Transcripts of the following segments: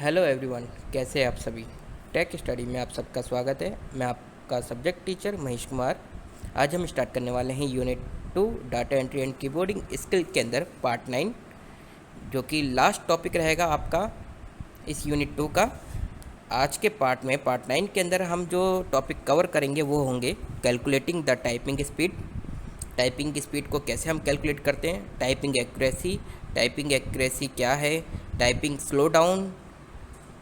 Hello everyone, कैसे हैं आप सभी। टेक स्टडी में आप सबका स्वागत है। मैं आपका सब्जेक्ट टीचर महेश कुमार। आज हम स्टार्ट करने वाले हैं unit 2 data entry and keyboarding skill के अंदर पार्ट 9, जो कि लास्ट टॉपिक रहेगा आपका इस यूनिट 2 का। आज के पार्ट 9 के अंदर हम जो टॉपिक कवर करेंगे वो होंगे calculating the typing speed. Typing की स्पीड को कैसे हम कैलकुलेट करते हैं, टाइपिंग एक्यूरेसी क्या है, typing slow down,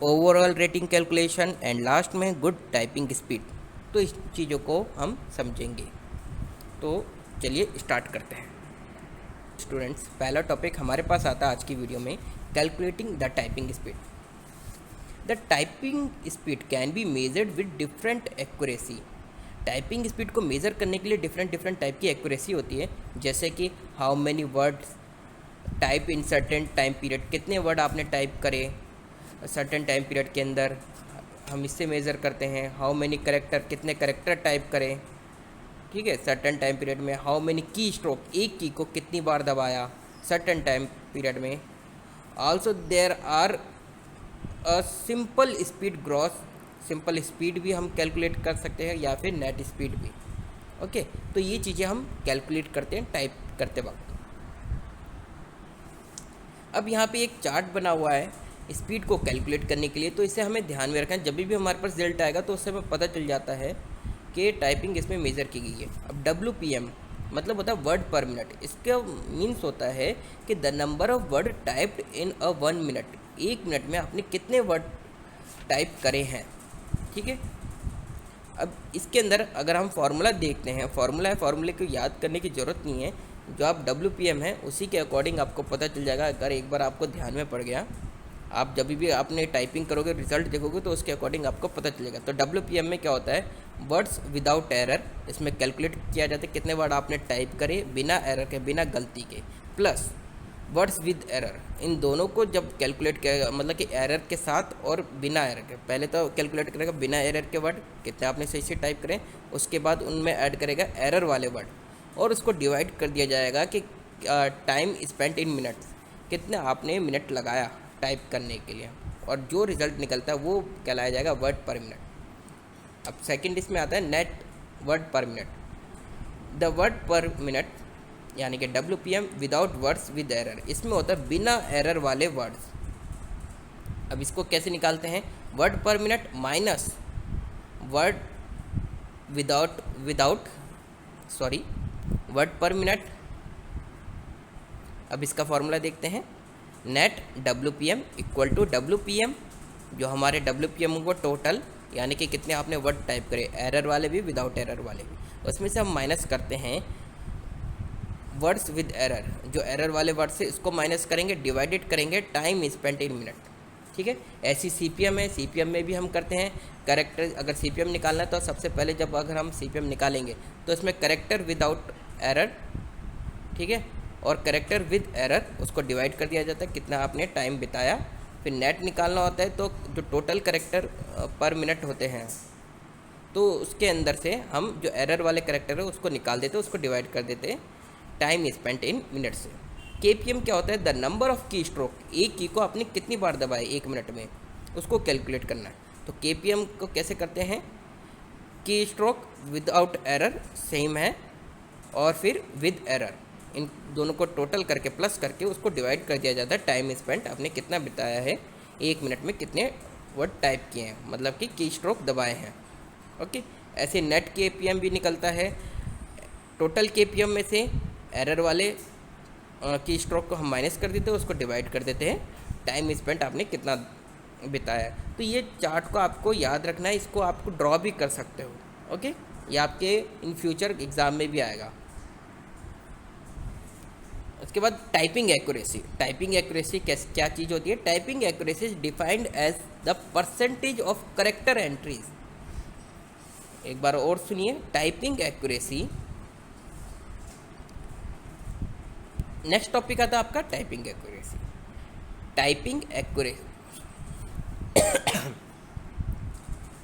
overall rating calculation and last में गुड टाइपिंग स्पीड। तो इस चीज़ों को हम समझेंगे। तो चलिए स्टार्ट करते हैं। स्टूडेंट्स, पहला टॉपिक हमारे पास आता है आज की वीडियो में, calculating the typing speed. The typing speed can be measured with different accuracy. Typing speed को मेज़र करने के लिए डिफरेंट टाइप की एक्यूरेसी होती है, जैसे कि how many words type in certain time period, कितने वर्ड आपने टाइप करे सर्टेन टाइम पीरियड के अंदर, हम इससे मेज़र करते हैं। हाउ मैनी करेक्टर, कितने करेक्टर टाइप करें, ठीक है, सर्टेन टाइम पीरियड में। हाउ मैनी की स्ट्रोक, एक की को कितनी बार दबाया सर्टेन टाइम पीरियड में। Also there are a simple speed gross, simple speed भी हम कैलकुलेट कर सकते हैं या फिर नेट स्पीड भी। ओके, तो ये चीज़ें हम कैलकुलेट करते हैं टाइप करते वक्त। अब यहाँ पे एक चार्ट बना हुआ है स्पीड को कैलकुलेट करने के लिए, तो इसे हमें ध्यान में रखना है। जब भी हमारे पास रिजल्ट आएगा तो उससे हमें पता चल जाता है कि टाइपिंग इसमें मेज़र की गई है। अब WPM मतलब होता है वर्ड पर मिनट। इसका मीन्स होता है कि the number of word typed in a 1 minute, 1 minute में आपने कितने वर्ड टाइप करे हैं, ठीक है। अब इसके अंदर अगर हम फार्मूला देखते हैं, फार्मूले को याद करने की ज़रूरत नहीं है। जो आप WPM है उसी के अकॉर्डिंग आपको पता चल जाएगा। अगर एक बार आपको ध्यान में पड़ गया, आप जब भी आपने टाइपिंग करोगे, रिजल्ट देखोगे तो उसके अकॉर्डिंग आपको पता चलेगा। तो WPM में क्या होता है, वर्ड्स विदाउट एरर। इसमें कैलकुलेट किया जाता है कितने वर्ड आपने टाइप करे बिना एरर के, बिना गलती के, प्लस वर्ड्स विद एरर। इन दोनों को जब कैलकुलेट किया, मतलब कि एरर के साथ और बिना एरर के। पहले तो कैलकुलेट करेगा बिना एरर के वर्ड कितने आपने सही से टाइप करें, उसके बाद उनमें ऐड करेगा एरर वाले वर्ड, और उसको डिवाइड कर दिया जाएगा कि टाइम स्पेंट इन मिनट्स, कितने आपने मिनट लगाया टाइप करने के लिए, और जो रिज़ल्ट निकलता है वो कहलाया जाएगा वर्ड पर मिनट। अब सेकंड इसमें आता है net word per minute. The word per minute यानी कि WPM without words with error, इसमें होता है बिना एरर वाले वर्ड्स। अब इसको कैसे निकालते हैं, word per minute minus word word per minute. अब इसका फॉर्मूला देखते हैं, net WPM equal to WPM, जो हमारे WPM होगा टोटल, यानी कि कितने आपने वर्ड टाइप करे, एरर वाले भी विदाउट एरर वाले भी। उसमें से हम माइनस करते हैं वर्ड्स विद एरर, जो एरर वाले वर्ड से इसको माइनस करेंगे, डिवाइडेड करेंगे टाइम स्पेंट इन मिनट, ठीक है। ऐसी CPM है, CPM में भी हम करते हैं करेक्टर। अगर CPM निकालना है तो सबसे पहले जब अगर हम CPM निकालेंगे तो इसमें करेक्टर विदाउट एरर, ठीक है, और करेक्टर विद एरर, उसको डिवाइड कर दिया जाता है कितना आपने टाइम बिताया। फिर नेट निकालना होता है, तो जो टोटल करेक्टर पर मिनट होते हैं तो उसके अंदर से हम जो एरर वाले करेक्टर है उसको निकाल देते हैं, उसको डिवाइड कर देते हैं टाइम स्पेंट इन मिनट से। KPM क्या होता है, द नंबर ऑफ की स्ट्रोक, एक की को आपने कितनी बार दबाए 1 मिनट में, उसको कैलकुलेट करना है। तो KPM को कैसे करते हैं, की स्ट्रोक विदाउट एरर सेम है, और फिर विद एरर, इन दोनों को टोटल करके प्लस करके उसको डिवाइड कर दिया जाता है टाइम स्पेंट, आपने कितना बिताया है 1 मिनट में, कितने वर्ड टाइप किए हैं, मतलब कि की स्ट्रोक दबाए हैं। ओके, ऐसे नेट KPM भी निकलता है। टोटल KPM में से एरर वाले की स्ट्रोक को हम माइनस कर देते हैं, उसको डिवाइड कर देते हैं टाइम स्पेंट आपने कितना बिताया। तो ये चार्ट को आपको याद रखना है, इसको आपको ड्रॉ भी कर सकते हो। ओके, ये आपके इन फ्यूचर एग्ज़ाम में भी आएगा। उसके बाद टाइपिंग एक्यूरेसी क्या चीज़ होती है। Typing accuracy is defined as the percentage of character entries. एक बार और सुनिए, टाइपिंग एक्यूरेसी, नेक्स्ट टॉपिक आता है आपका टाइपिंग एक्यूरेसी।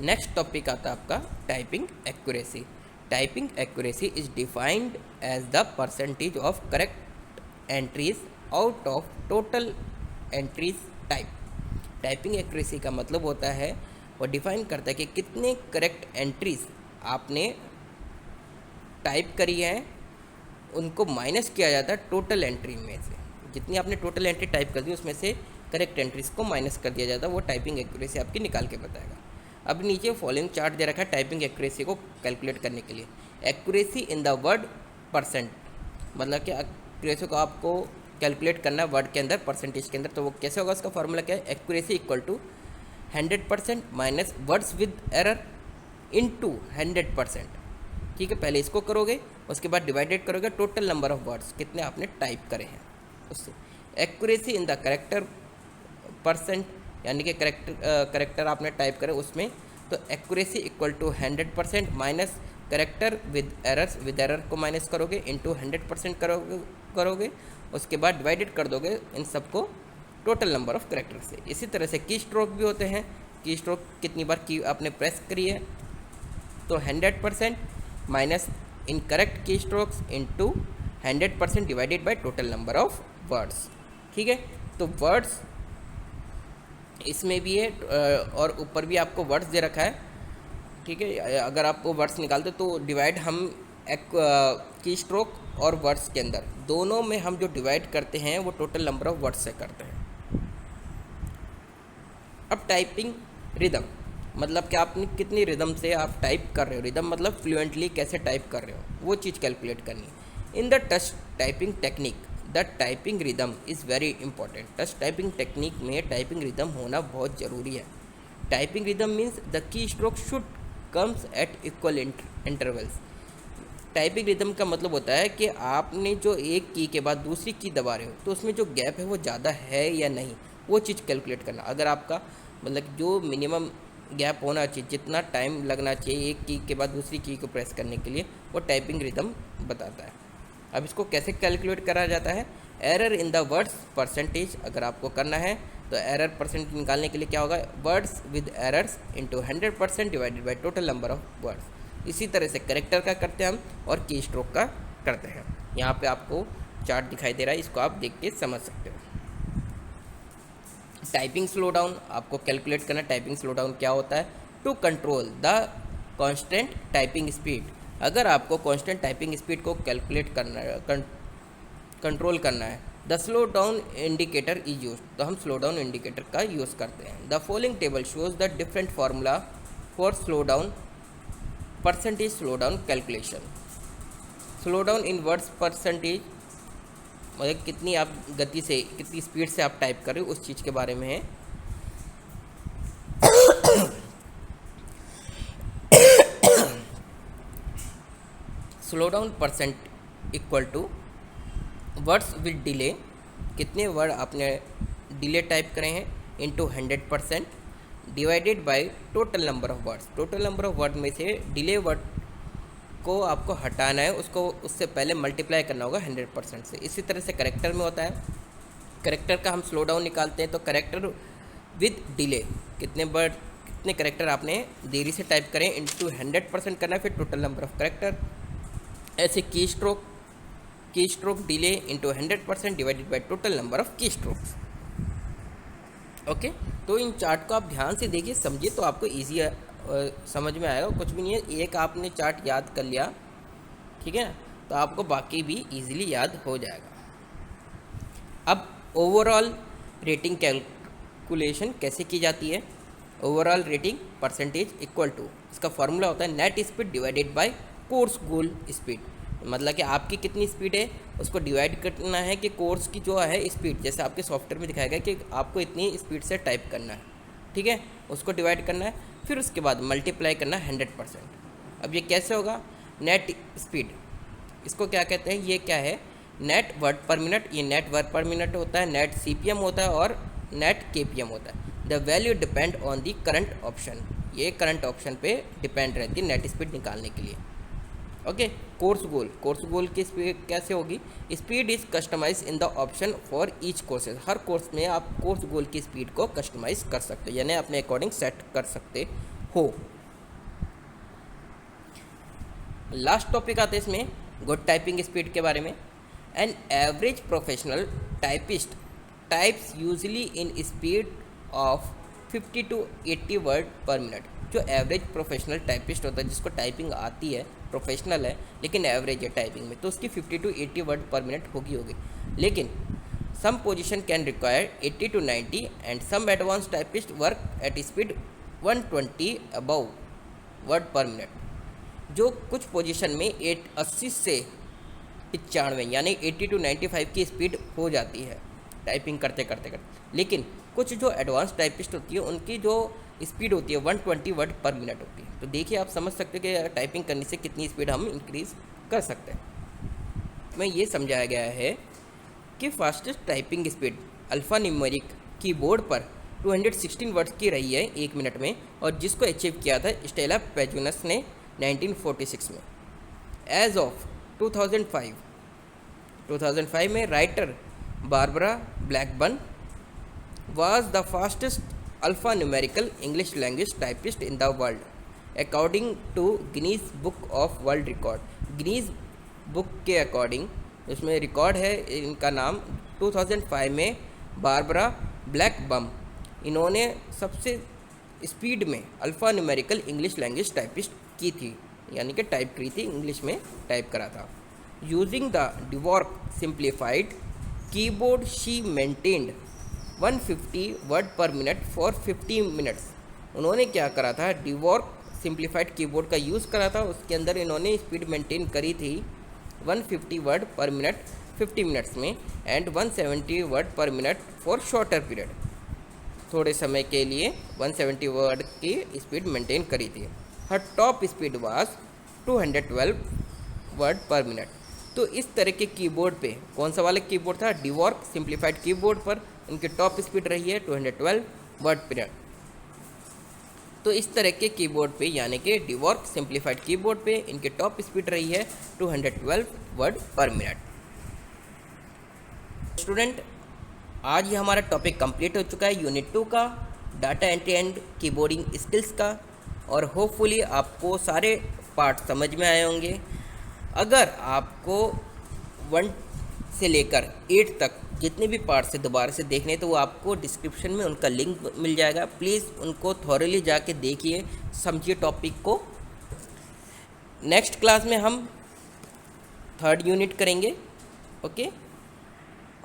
नेक्स्ट टॉपिक आता है आपका typing accuracy. Typing accuracy is defined as the percentage of correct entries out of total entries type. Typing accuracy का मतलब होता है, वो डिफाइन करता है कि कितने करेक्ट एंट्रीज आपने टाइप करी है, उनको माइनस किया जाता है टोटल एंट्री में से। जितनी आपने टोटल एंट्री टाइप कर दी उसमें से करेक्ट एंट्रीज को माइनस कर दिया जाता है, वो टाइपिंग एक्यूरेसी आपकी निकाल के बताएगा। अब नीचे फॉलोइंग चार्ट दे रखा है टाइपिंग एक्यूरेसी को कैलकुलेट करने के लिए। Accuracy in the word percent, मतलब कि एक्यूरेसी को आपको कैलकुलेट करना है वर्ड के अंदर, परसेंटेज के अंदर। तो वो कैसे होगा, उसका फॉर्मूला क्या है, accuracy equal to 100% minus words with error into 100%। ठीक है, पहले इसको करोगे, उसके बाद डिवाइडेड करोगे टोटल नंबर ऑफ वर्ड्स कितने आपने टाइप करे हैं उससे। Accuracy in the character percent, यानी कि करेक्टर आपने टाइप करे उसमें, तो accuracy equal to 100% minus character with errors, with error को माइनस करोगे इंटू 100% करोगे, उसके बाद डिवाइडेड कर दोगे इन सबको टोटल नंबर ऑफ करेक्टर से। इसी तरह से की स्ट्रोक भी होते हैं। की स्ट्रोक कितनी बार की आपने प्रेस करी है, तो 100% माइनस इनकरेक्ट की strokes into 100% divided by total number of words. ठीक है, तो वर्ड्स इसमें भी है और ऊपर भी आपको वर्ड्स दे रखा है। ठीक है, अगर आपको वर्ड्स निकालते तो डिवाइड हम की स्ट्रोक और वर्ड्स के अंदर दोनों में हम जो डिवाइड करते हैं वो टोटल नंबर ऑफ वर्ड्स से करते हैं। अब टाइपिंग रिदम, मतलब कि आपने कितनी रिदम से आप टाइप कर रहे हो, रिदम मतलब फ्लुएंटली कैसे टाइप कर रहे हो, वो चीज़ कैलकुलेट करनी है। In the touch typing technique the typing rhythm is very important. Touch typing technique में टाइपिंग रिदम होना बहुत ज़रूरी है। Typing rhythm means the key stroke should comes at equal intervals. Typing rhythm का मतलब होता है कि आपने जो एक की के बाद दूसरी की दबा रहे हो तो उसमें जो गैप है वो ज़्यादा है या नहीं, वो चीज़ कैलकुलेट करना। अगर आपका मतलब जो मिनिमम गैप होना चाहिए, जितना टाइम लगना चाहिए एक की के बाद दूसरी की को प्रेस करने के लिए, वो टाइपिंग रिदम बताता है। अब इसको कैसे कैलकुलेट करा जाता है, error in the words percentage अगर आपको करना है तो एरर परसेंट निकालने के लिए क्या होगा, words with errors into 100% divided by total number of words. इसी तरह से करेक्टर का करते हैं हम और की स्ट्रोक का करते हैं। यहाँ पे आपको चार्ट दिखाई दे रहा है, इसको आप देख के समझ सकते हो। टाइपिंग स्लो डाउन आपको कैलकुलेट करना, टाइपिंग स्लो डाउन क्या होता है, to control the constant typing speed. अगर आपको कांस्टेंट टाइपिंग स्पीड को कैलकुलेट करना है, कंट्रोल करना है, the slow down indicator is use, तो हम स्लो डाउन इंडिकेटर का यूज़ करते हैं। The following table shows the different formula for slow down percentage slow down calculation. Slow down in words percentage मतलब कितनी आप गति से, कितनी स्पीड से आप टाइप कर रहे हो उस चीज़ के बारे में है। Slow down percent equal to words with delay, कितने वर्ड आपने डिले टाइप करे हैं, into 100% divided by total number of words. Total number of word में से डिले वर्ड को आपको हटाना है, उसको उससे पहले मल्टीप्लाई करना होगा 100% से। इसी तरह से करेक्टर में होता है, करेक्टर का हम स्लो डाउन निकालते हैं तो करेक्टर विद डिले कितने करेक्टर आपने देरी से टाइप करें इंटू 100% करना है, फिर टोटल नंबर ऑफ करेक्टर। ऐसे की stroke delay into 100% divided by total number of की स्ट्रोक्स। ओके, तो इन चार्ट को आप ध्यान से देखिए, समझिए, तो आपको ईजी समझ में आएगा। कुछ भी नहीं है, एक आपने चार्ट याद कर लिया, ठीक है ना, तो आपको बाकी भी इजीली याद हो जाएगा। अब ओवरऑल रेटिंग कैलकुलेशन कैसे की जाती है। Overall rating percentage equal to, इसका फॉर्मूला होता है net speed divided by course goal speed. मतलब कि आपकी कितनी स्पीड है उसको डिवाइड करना है कि कोर्स की जो है स्पीड, जैसे आपके सॉफ्टवेयर में दिखाया गया कि आपको इतनी स्पीड से टाइप करना है, ठीक है, उसको डिवाइड करना है, फिर उसके बाद मल्टीप्लाई करना है 100%। अब ये कैसे होगा, नेट स्पीड, इसको क्या कहते हैं, ये क्या है, नेट वर्ड पर मिनट, ये नेट वर्ड पर मिनट होता है, नेट CPM होता है और नेट KPM होता है। The value depend on the current option, ये करंट ऑप्शन पे डिपेंड रहती है नेट स्पीड निकालने के लिए। ओके, कोर्स गोल की स्पीड कैसे होगी, speed is customise in the option for each courses. हर कोर्स में आप कोर्स गोल की स्पीड को कस्टमाइज कर सकते हो, यानी अपने अकॉर्डिंग सेट कर सकते हो। लास्ट टॉपिक आते हैं इसमें गुड टाइपिंग स्पीड के बारे में। An average professional typist types usually in speed of 50 to 80 word per minute. जो एवरेज प्रोफेशनल टाइपिस्ट होता है, जिसको टाइपिंग आती है, प्रोफेशनल है लेकिन एवरेज है टाइपिंग में, तो उसकी 50 to 80 वर्ड पर मिनट होगी। लेकिन some position can require 80 to 90 and some advance typist work at speed 120 above word per minute. जो कुछ पोजीशन में 80 से 95 यानी 80 to 95 की स्पीड हो जाती है टाइपिंग करते करते। लेकिन कुछ जो एडवांस टाइपिस्ट होती है उनकी जो स्पीड होती है 120 वर्ड पर मिनट होती है। तो देखिए आप समझ सकते हैं कि टाइपिंग करने से कितनी स्पीड हम इंक्रीज़ कर सकते हैं। में ये समझाया गया है कि fastest typing speed alpha numeric keyboard पर 216 वर्ड्स की रही है 1 मिनट में, और जिसको अचीव किया था स्टेला पेजुनस ने 1946 में। एज ऑफ 2005 में writer Barbara Blackburn was the fastest alphanumerical English language typist in the world according to Guinness Book of World Record। Guinness book के अकॉर्डिंग उसमें रिकॉर्ड है, इनका नाम 2005 में बारबरा ब्लैकबर्न, इन्होंने सबसे स्पीड में alpha numerical English language typist की थी, यानी कि टाइप करी थी, इंग्लिश में टाइप करा था। Using the Dvorak simplified keyboard she maintained 150 word per minute for 50 minutes. उन्होंने क्या करा था, डिवॉर्क सिंप्लीफाइड कीबोर्ड का यूज़ करा था, उसके अंदर इन्होंने स्पीड मेंटेन करी थी 150 वर्ड पर मिनट 50 मिनट्स में, and 170 word per minute for shorter period, थोड़े समय के लिए 170 वर्ड की स्पीड मेंटेन करी थी। Her top speed was 212 word per minute. तो इस तरह के कीबोर्ड पे, कौन सा वाला कीबोर्ड था, डिवॉर्क सिंप्लीफाइड कीबोर्ड पर इनकी टॉप स्पीड रही है 212 वर्ड पर मिनट। तो इस तरह के कीबोर्ड पे, यानी कि डिवॉर्क सिंप्लीफाइड कीबोर्ड पे इनकी टॉप स्पीड रही है 212 वर्ड पर मिनट। स्टूडेंट, आज ये हमारा टॉपिक कंप्लीट हो चुका है यूनिट 2 का, data entry and keyboarding skills का, और होपफुली आपको सारे पार्ट समझ में आए होंगे। अगर आपको 1 से लेकर 8 तक जितने भी पार्ट से दोबारा से देखने हैं, तो वो आपको डिस्क्रिप्शन में उनका लिंक मिल जाएगा। प्लीज़ उनको थॉरली जाके देखिए, समझिए टॉपिक को। नेक्स्ट क्लास में हम 3rd यूनिट करेंगे, ओके।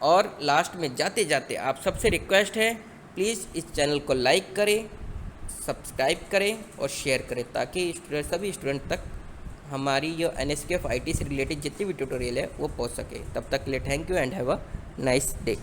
और लास्ट में जाते जाते आप सबसे रिक्वेस्ट है, प्लीज़ इस चैनल को लाइक करें, सब्सक्राइब करें और शेयर करें, ताकि सभी स्टूडेंट तक हमारी जो NSQF IT से रिलेटेड जितनी भी ट्यूटोरियल है वो पहुंच सके। तब तक के लिए thank you and have a nice day.